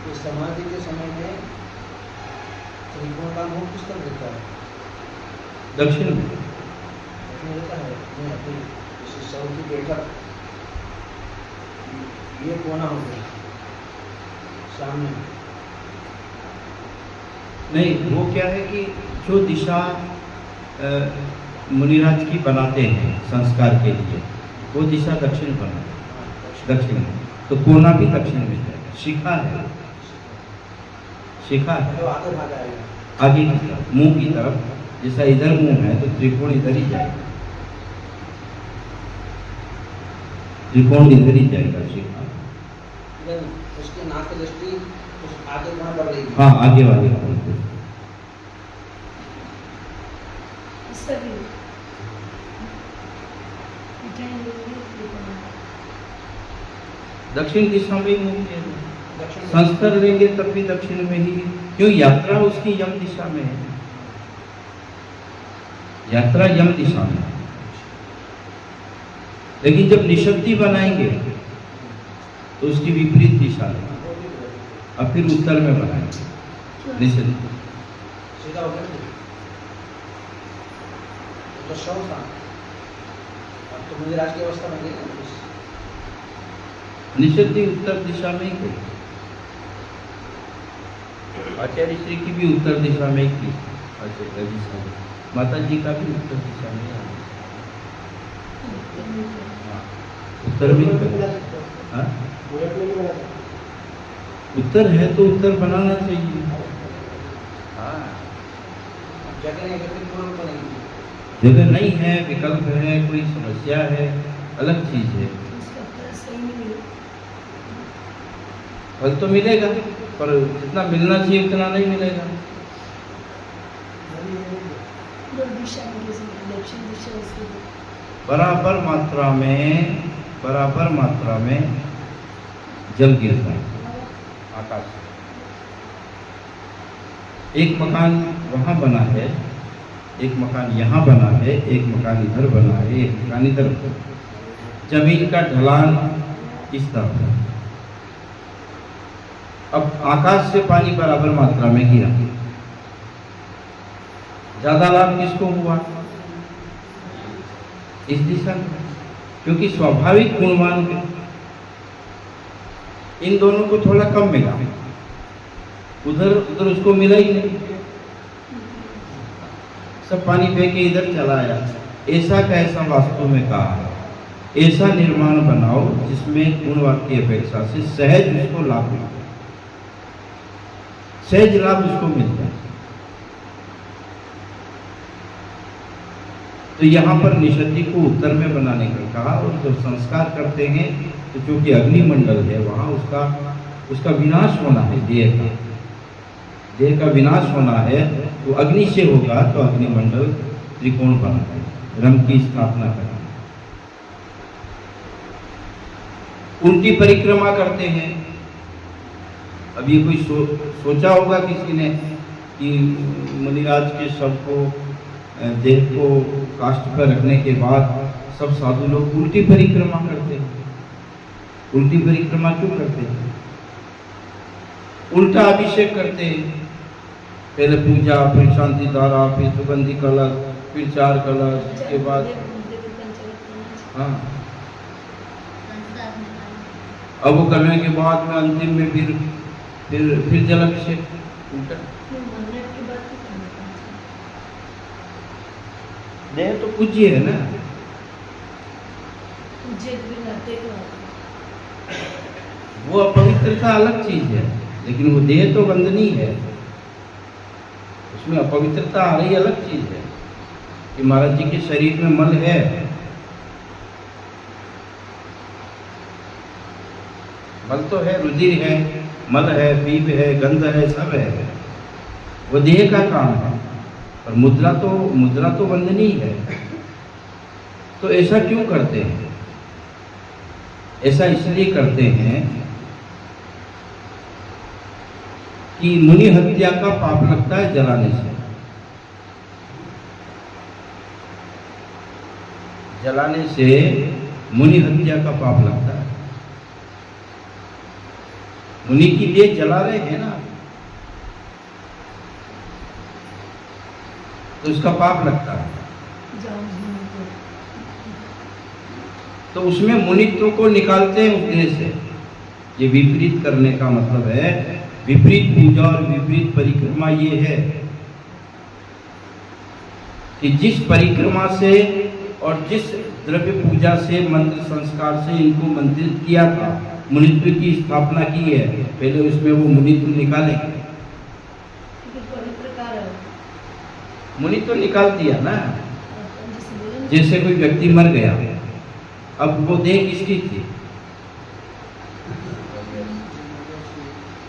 तो समाधि के समय में त्रिकोण का मुख किस तरफ रहता है? दक्षिण में रहता है। मैं अपनी सौ की बैठक ये कोना हो गया सामने नहीं, वो क्या है कि जो दिशा मुनिराज की बनाते हैं संस्कार के लिए, वो दिशा दक्षिण बनाते, दक्षिण में। तो कोना भी दक्षिण में जाएगा। शिखा है तो आगे भाग आएगा, आगे की तरफ, मुंह की तरफ। जैसा इधर मुंह है तो त्रिकोण इधर ही जाएगा, त्रिकोण इधर ही जाएगा शिखा। उसके नाक की दृष्टि आगे कहाँ बढ़ रही है? हाँ, आगे वाले दक्षिण दिशा में ही मुंह किया। संस्कार लेंगे तब भी दक्षिण में ही, क्यों? यात्रा उसकी यम दिशा में है, यात्रा यम दिशा में। लेकिन जब निषद्धी बनाएंगे तो उसकी विपरीत दिशा है, और फिर उत्तर में बनाएंगे निषद्धी। सीधा हो गया तो शव था। अब तो मुझे राज की अवस्था में गई ना, निषद्धी उत्तर दिशा में ही गई। आचार्य श्री की भी उत्तर दिशा में ही की, आचार्य दिशा में। माता जी का भी उत्तर दिशा में है। हाँ, उत्तर भी हाँ? उत्तर है तो उत्तर बनाना चाहिए। हाँ, जगह नहीं करके पूर्व बनेगी। जगह नहीं है, विकल्प है, कोई समस्या है, अलग चीज है। फल तो मिलेगा, पर जितना मिलना चाहिए उतना नहीं मिलेगा। बराबर मात्रा में जल गिरता है आकाश से। एक मकान वहां बना है, एक मकान यहाँ बना है, एक मकान इधर बना है, एक मकान इधर। जमीन का ढलान इस तरफ है। अब आकाश से पानी बराबर मात्रा में गिरा, ज्यादा लाभ किसको हुआ? इस दिशा में, क्योंकि स्वाभाविक गुणवान इन दोनों को थोड़ा कम मिला, उधर उसको मिला ही नहीं। सब पानी बह के इधर चला आया। ऐसा का ऐसा वास्तव में कहा है, ऐसा निर्माण बनाओ जिसमें गुणवान की अपेक्षा से सहज उसको लाभ मिले, सहज लाभ उसको मिलता है। तो यहाँ पर निषद्दी को उत्तर में बनाने का कहा, और जब संस्कार करते हैं तो जो कि अग्निमंडल है वहाँ उसका विनाश होना है। देह का विनाश होना है, तो अग्नि से होगा, तो अग्निमंडल त्रिकोण बना है, रम की स्थापना करना। उल्टी परिक्रमा करते हैं। अब ये कोई सोचा होगा किसी ने कि मुनिराज के शव को, देह को काष्ठ पर रखने के बाद सब साधु लोग उल्टी परिक्रमा करते हैं। उल्टी परिक्रमा क्यों करते हैं? उल्टा अभिषेक करते हैं। पहले पूजा, फिर शांति धारा, फिर सुगंधी कलश, फिर 4 कलश, उसके बाद हाँ, अब वो करने के बाद में अंतिम में फिर जल अभिषेक उल्टा। देह तो पूज्य है ना, वो अपवित्रता अलग चीज है, लेकिन वो देह तो वंदनीय है। उसमें अपवित्रता आ रही अलग चीज है कि महाराज जी के शरीर में मल है, मल तो है, रुधिर है, मल है, पीप है, गंध है, सब है। वो देह का काम है, और मुद्रा तो वंदनीय है। तो ऐसा क्यों करते हैं? ऐसा इसलिए करते हैं कि मुनि हत्या का पाप लगता है जलाने से। जलाने से मुनि हत्या का पाप लगता है। मुनि की देह जला रहे हैं ना, तो उसका पाप लगता है। तो उसमें मुनित्व को निकालते हैं उस देह से। ये विपरीत करने का मतलब है, विपरीत पूजा और विपरीत परिक्रमा ये है कि जिस परिक्रमा से और जिस द्रव्य पूजा से, मंत्र संस्कार से इनको मंत्रित किया था, मुनित्व की स्थापना की है, पहले उसमें वो मुनित्व निकालेंगे। मुनित्व निकाल दिया ना। जैसे कोई व्यक्ति मर गया, अब वो देह किसकी थी?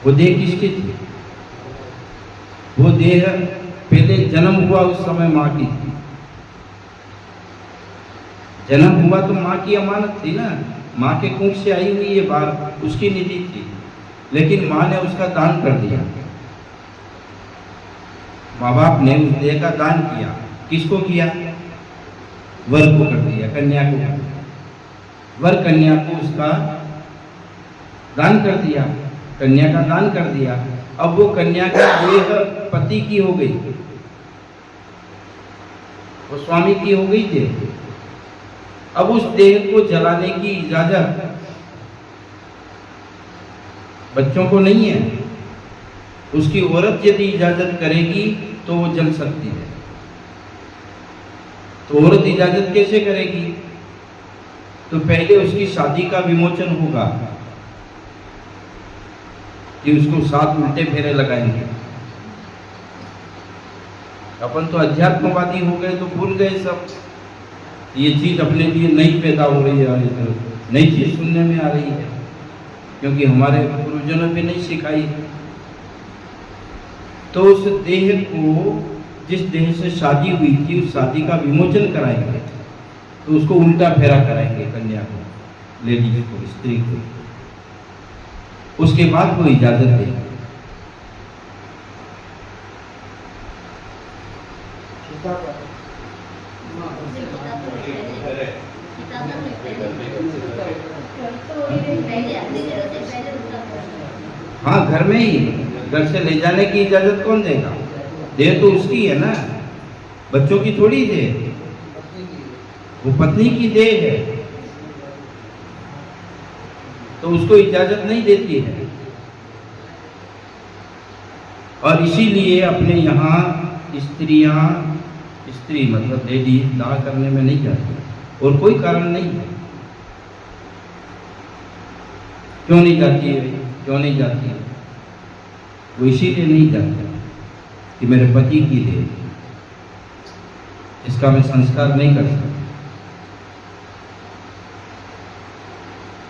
वो देह किसकी थी? वो देह पहले जन्म हुआ उस समय माँ की थी। जन्म हुआ तो माँ की अमानत थी ना, माँ के कुंभ से आई हुई ये बार उसकी निधि थी, लेकिन माँ ने उसका दान कर दिया। माँ बाप ने उस देह का दान किया। किसको किया? वर को कर दिया, कन्या को कर दिया। वर कन्या को उसका दान कर दिया, कन्या का दान कर दिया। अब वो कन्या का देह पति की हो गई, वो स्वामी की हो गई देह। अब उस देह को जलाने की इजाजत बच्चों को नहीं है। उसकी औरत यदि इजाजत करेगी तो वो जल सकती है। तो औरत इजाजत कैसे करेगी? तो पहले उसकी शादी का विमोचन होगा कि उसको 7 उल्टे फेरे लगाएंगे। अपन तो अध्यात्मवादी हो गए तो भूल गए सब, ये चीज अपने लिए नई पैदा हो रही है, नई चीज सुनने में आ रही है, क्योंकि हमारे गुरुजनों ने नहीं सिखाई। तो उस देह को, जिस देह से शादी हुई थी, उस शादी का विमोचन कराएंगे, तो उसको उल्टा फेरा कराएंगे कन्या को, लेडीज को, स्त्री को। उसके बाद वो इजाजत देंगे। हाँ, घर में ही, घर से ले जाने की इजाजत कौन देगा? देह तो उसकी है ना, बच्चों की थोड़ी देह, वो पत्नी की देह है, तो उसको इजाजत नहीं देती है। और इसीलिए अपने यहाँ स्त्रियां, स्त्री मतलब लेडीज दाह करने में नहीं जाती, और कोई कारण नहीं है। क्यों नहीं जाती है? क्यों नहीं जाती है? वो इसीलिए नहीं जाती कि मेरे पति की देह, इसका मैं संस्कार नहीं कर सकता।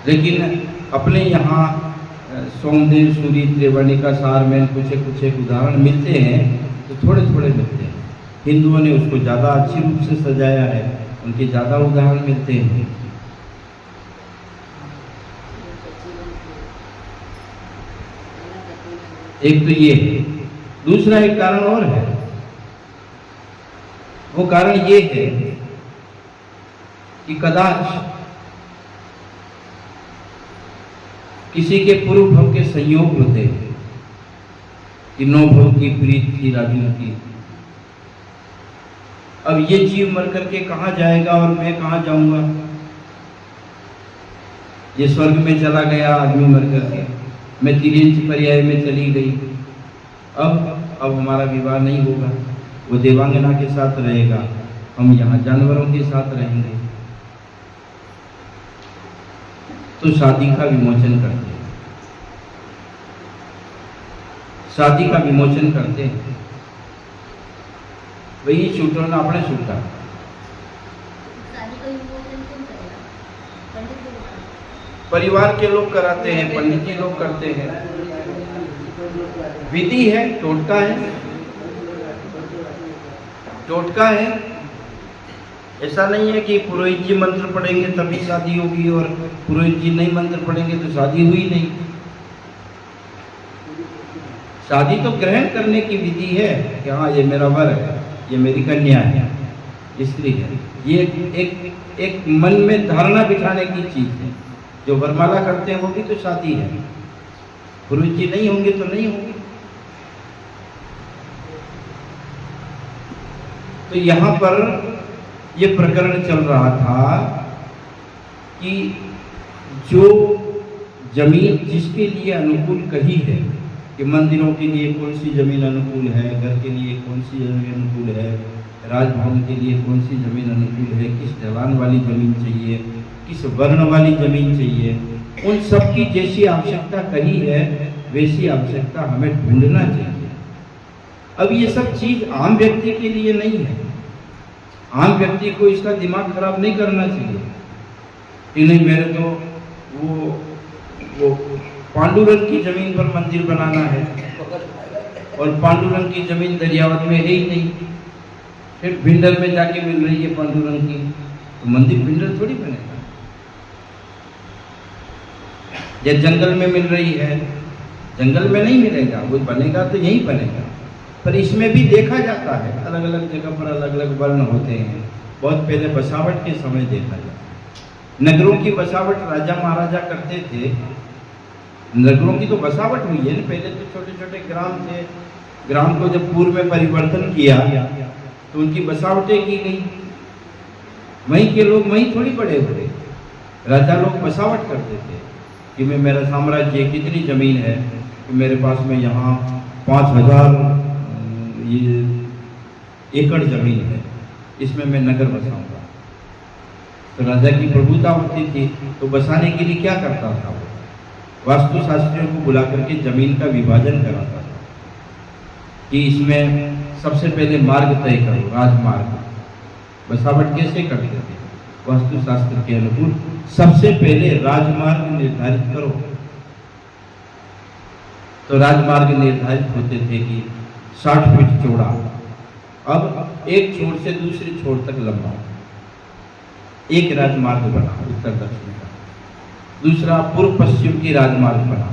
लेकिन अपने यहाँ सोमदेव, सूरी, त्रिवर्णिका, सार में कुछ एक उदाहरण मिलते हैं, तो थोड़े थोड़े मिलते हैं। हिंदुओं ने उसको ज़्यादा अच्छी रूप से सजाया है, उनके ज़्यादा उदाहरण मिलते हैं। एक तो ये है, दूसरा एक कारण और है। वो कारण ये है कि कदाच किसी के पूर्व भव के संयोग होते हैं कि 9 भव की प्रीत थी राजू की। अब ये जीव मर करके कहाँ जाएगा और मैं कहाँ जाऊंगा? ये स्वर्ग में चला गया आदमी मर करके, मैं तिर्यंच पर्याय में चली गई। अब हमारा विवाह नहीं होगा, वो देवांगना के साथ रहेगा, हम यहाँ जानवरों के साथ रहेंगे। तो शादी का विमोचन करते हैं, शादी का विमोचन करते हैं। वही छूटो ना अपने छूटा। परिवार के लोग कराते हैं, पंडित जी लोग करते हैं, विधि है, टोटका है, टोटका है। ऐसा नहीं है कि पुरोहित जी मंत्र पढ़ेंगे तभी शादी होगी और पुरोहित जी नहीं मंत्र पढ़ेंगे तो शादी हुई नहीं। शादी तो ग्रहण करने की विधि है कि हाँ ये मेरा वर है, ये मेरी कन्या है, स्त्री है। ये एक मन में धारणा बिठाने की चीज है। जो वरमाला करते हैं वो भी तो शादी है। पुरोहित जी नहीं होंगे तो नहीं होंगे। तो यहाँ पर ये प्रकरण चल रहा था कि जो जमीन जिसके लिए अनुकूल कही है कि मंदिरों के लिए कौन सी जमीन अनुकूल है, घर के लिए कौन सी जमीन अनुकूल है, राजभवन के लिए कौन सी जमीन अनुकूल है, किस ढलान वाली जमीन चाहिए, किस वर्ण वाली जमीन चाहिए, उन सब की जैसी आवश्यकता कही है वैसी आवश्यकता हमें ढूंढना चाहिए। अब ये सब चीज आम व्यक्ति के लिए नहीं है। आम व्यक्ति को इसका दिमाग खराब नहीं करना चाहिए कि नहीं मेरे तो वो पांडुरंग की जमीन पर मंदिर बनाना है और पांडुरंग की जमीन दरियावत में है ही नहीं, फिर भिंडर में जाके मिल रही है पांडुरंग की, तो मंदिर भिंडर थोड़ी बनेगा। या जंगल में मिल रही है, जंगल में नहीं मिलेगा, वो बनेगा तो यहीं बनेगा। पर इसमें भी देखा जाता है अलग अलग जगह पर अलग अलग वर्ण होते हैं। बहुत पहले बसावट के समय देखा जाता, नगरों की बसावट राजा महाराजा करते थे। नगरों की तो बसावट हुई है ना, पहले तो छोटे छोटे ग्राम थे। ग्राम को जब पूर्व में परिवर्तन किया तो उनकी बसावटें की गई। वहीं के लोग वहीं थोड़ी बड़े हुए। राजा लोग बसावट करते थे कि मैं मेरा साम्राज्य कितनी जमीन है कि मेरे पास में यहाँ 5000 एकड़ जमीन है, इसमें मैं नगर बसाऊंगा। तो राजा की प्रभुता होती थी, तो बसाने के लिए क्या करता था वो? वास्तुशास्त्रियों को बुला करके जमीन का विभाजन कराता था कि इसमें सबसे पहले मार्ग तय करो, राजमार्ग। बसावट कैसे करते थे? वास्तुशास्त्र के अनुकूल सबसे पहले राजमार्ग निर्धारित करो। तो राजमार्ग निर्धारित होते थे कि 60 फीट चौड़ा, अब एक छोर से दूसरे छोर तक लंबा एक राजमार्ग बना उत्तर दक्षिण का, दूसरा पूर्व पश्चिम की राजमार्ग बना।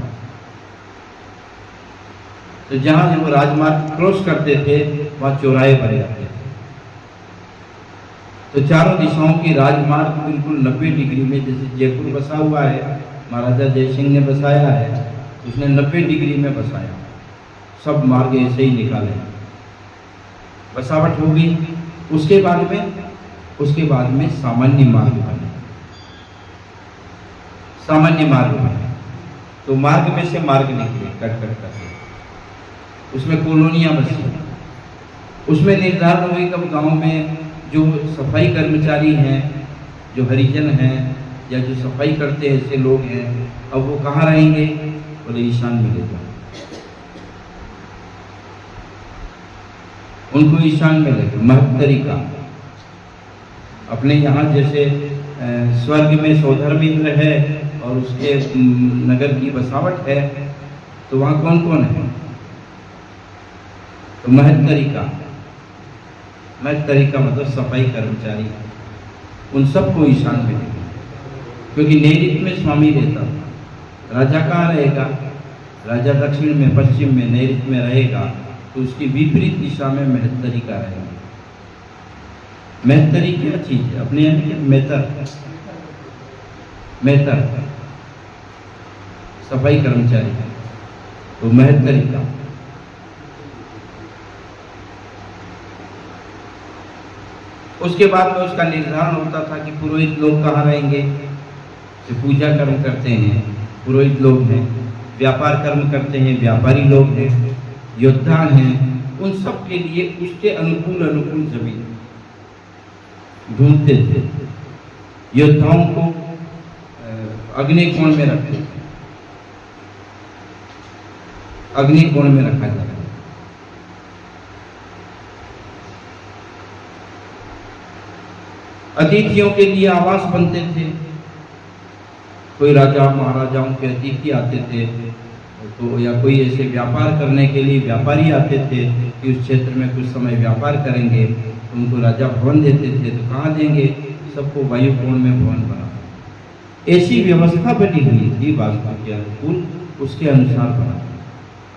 तो जहां वो राजमार्ग क्रॉस करते थे वहां चौराहे बन जाते थे। तो चारों दिशाओं की राजमार्ग बिल्कुल 90 डिग्री में, जैसे जयपुर बसा हुआ है, महाराजा जय सिंह ने बसाया है, उसने 90 डिग्री में बसाया। सब मार्ग ऐसे ही निकाले, बसावट हो गई। उसके बाद में सामान्य मार्ग बने। सामान्य मार्ग बने तो मार्ग में से मार्ग निकले कट करके, उसमें कॉलोनियां बसी। उसमें निर्धारण हुई कब गांव में जो सफाई कर्मचारी हैं, जो हरिजन हैं या जो सफाई करते हैं ऐसे लोग हैं, अब वो कहाँ रहेंगे? बोले ईशान में ले जाओ, उनको ईशान में ले जाओ। महत्तरी का अपने यहाँ जैसे स्वर्ग में सौधर्मिंद्र है और उसके नगर की बसावट है, तो वहाँ कौन कौन है? तो महत्तरी का मतलब सफाई कर्मचारी, उन सबको ईशान में देंगे, क्योंकि नैऋत्य में स्वामी रहता था। राजा कहाँ रहेगा? राजा दक्षिण में, पश्चिम में, नैऋत्य में रहेगा, तो उसकी विपरीत दिशा में महत्तरी का रहेगा। महत्तरी क्या चीज है? अपने यहाँ क्या मेहतर सफाई कर्मचारी, तो महत्तरी का। उसके बाद में उसका निर्धारण होता था कि पुरोहित लोग कहाँ रहेंगे, जो पूजा कर्म करते हैं पुरोहित लोग हैं, व्यापार कर्म करते हैं व्यापारी लोग हैं, योद्धा हैं, उन सब के लिए उसके अनुकूल जमीन ढूंढते थे। योद्धाओं को अग्निकोण में रखते थे, अग्निकोण में रखा जाता है। अतिथियों के लिए आवास बनते थे। कोई राजा महाराजाओं के अतिथि आते थे, तो या कोई ऐसे व्यापार करने के लिए व्यापारी आते थे कि उस क्षेत्र में कुछ समय व्यापार करेंगे, तो उनको राजा भवन देते थे। तो कहाँ देंगे? सबको वायुकोण में भवन बना। ऐसी व्यवस्था बनी हुई थी वास्तु के अनुकूल, उसके अनुसार बना।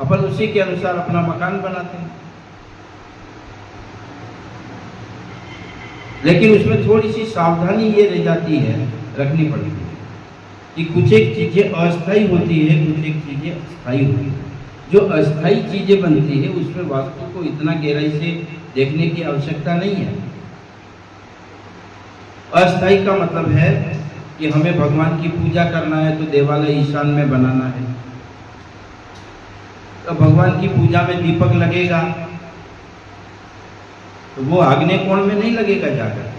अपन उसी के अनुसार अपना मकान बनाते हैं, लेकिन उसमें थोड़ी सी सावधानी ये रह जाती है, रखनी पड़ती है कि कुछ एक चीजें अस्थायी होती है, कुछ एक चीजें अस्थायी होती है। जो अस्थायी चीजें बनती है उसमें वास्तु को इतना गहराई से देखने की आवश्यकता नहीं है। अस्थायी का मतलब है कि हमें भगवान की पूजा करना है तो देवालय ईशान में बनाना है, तो भगवान की पूजा में दीपक लगेगा, तो वो आग्नेय कोण में नहीं लगेगा जाकर,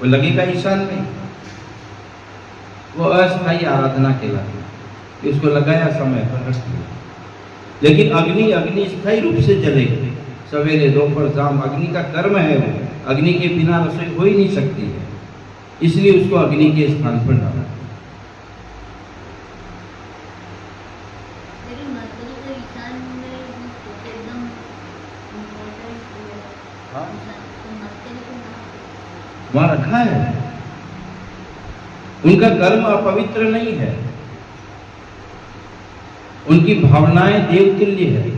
वो लगेगा ईशान में। वो अस्थायी आराधना कहलाती है, उसको लगाया समय पर रख दिया। लेकिन अग्नि स्थायी रूप से जलेगी, सवेरे दोपहर शाम। अग्नि का कर्म है वो, अग्नि के बिना रसोई हो ही नहीं सकती है, इसलिए उसको अग्नि के स्थान पर डाला। वहां रखा है, उनका कर्म अपवित्र नहीं है, उनकी भावनाएं देवतुल्य है।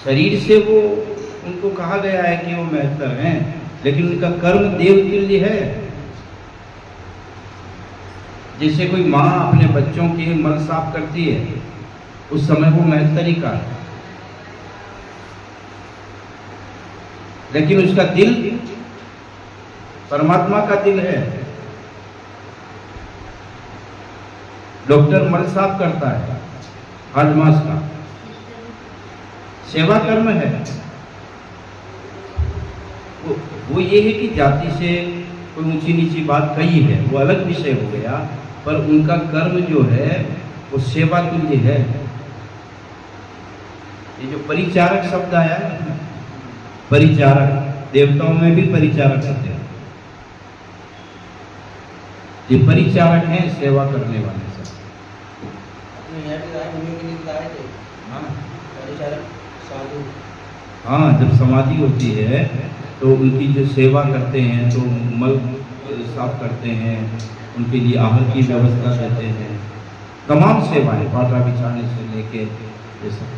शरीर से वो उनको कहा गया है कि वो महत्तर हैं, लेकिन उनका कर्म देवतुल्य है। जैसे कोई माँ अपने बच्चों के मल साफ करती है, उस समय वो महत्तरी का है, लेकिन उसका दिल परमात्मा का दिल है। डॉक्टर मल साफ करता है, 8 मास का सेवा कर्म है, वो ये है कि जाति से कोई ऊंची नीची बात कही है, वो अलग विषय हो गया, पर उनका कर्म जो है वो सेवा तुल्य है। ये जो परिचारक शब्द आया है, परिचारक, देवताओं में भी परिचारक होते हैं। ये परिचारक हैं, सेवा करने वाले सब। यहाँ पे राय मुनियों के लिए आए थे हाँ परिचारक साधु। हाँ, जब समाधि होती है तो उनकी जो सेवा करते हैं, तो मल साफ करते हैं, उनके लिए आहार की व्यवस्था करते हैं, तमाम सेवाएं, पाटा बिछाने से लेके ये सब।